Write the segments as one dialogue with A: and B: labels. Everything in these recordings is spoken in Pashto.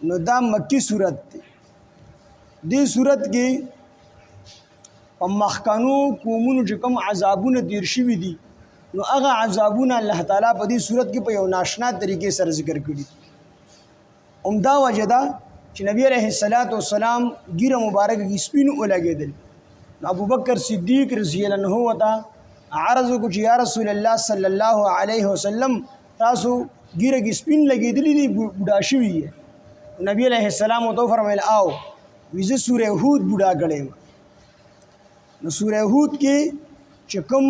A: نو دا مکی صورت دی. دې صورت کې په مخکنو قومونو چې کوم عذابونه تیر شوي دي نو هغه عذابونه الله تعالی په دې صورت کې په یو ناشنا طریقې سره ذکر کړي. عمده وجه دا چې نبی علیه السلام ګیره مبارکه کې سپین ولګېدل. ابو بکر صدیق رضی الله عنه وتا عرض کو چې یا رسول الله صلی الله علیه وسلم تاسو ګیره کې سپین لګېدلې دي بوډا شوي. نبی علیه السلام تو فرمایل آو ویزه سوره هود بوډا کړي. نو سوره هود کې چې کوم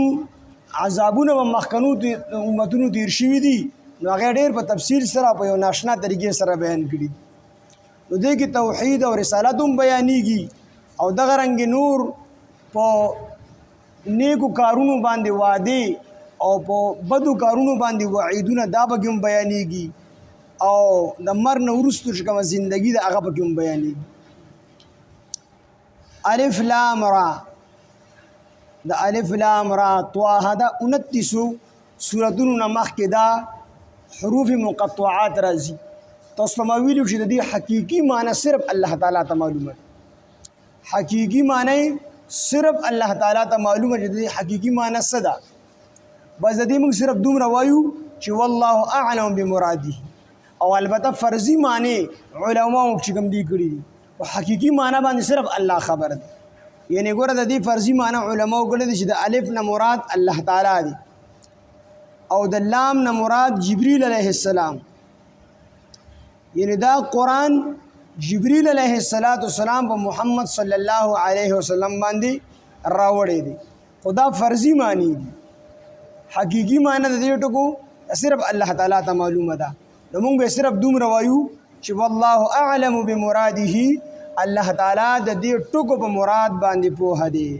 A: عذابونه و مخکنو امتونو تیر شوي دي نو هغه ډېر په تفصیل سره په یو ناشنا طریقې سره بیان کړي. نو دې کې توحید او رسالت هم بیانېږي او دغه رنګ نور په نیکو کارونو باندې وعده او په بدو کارونو باندې وعیدونه دا به هم بیانېږي او د مرګ نه وروسته چې کومه زندګي ده هغه به هم بیانېږي. الف لام را د الف لام را طه دا 29 سورتونو نه مخکې دا حروف مقطعات راځي. تاسو ما ویلو چې د دې حقيقي معنی صرف الله تعالی ته معلومه. حقيقي معنی صرف الله تعالی ته معلومه چې د دې حقيقي معنی څه ده. بس د دې موږ صرف دومره وایو چې والله اعلم بمراده او البته فرضي معنی علماء چې کوم دي کړی دي او حقيقي معنی باندې صرف الله خبر دی. یعنی ګوره د دې فرضي معنی علماء کړی دي چې د الف نه مراد الله تعالی دی او د لام نه مراد جبريل علیه السلام. یعنی دا قرآن جبريل علیه السلام په محمد صلی الله علیه وسلم باندې راوړی دی. خدا فرضي معنی دي. حقيقي معنی د دې ټکو صرف الله تعالی ته معلومه ده. نو موږ به صرف دومره وایو چې والله اعلم بمراده الله تعالی د دې ټکو په مراد باندې پوهه دی.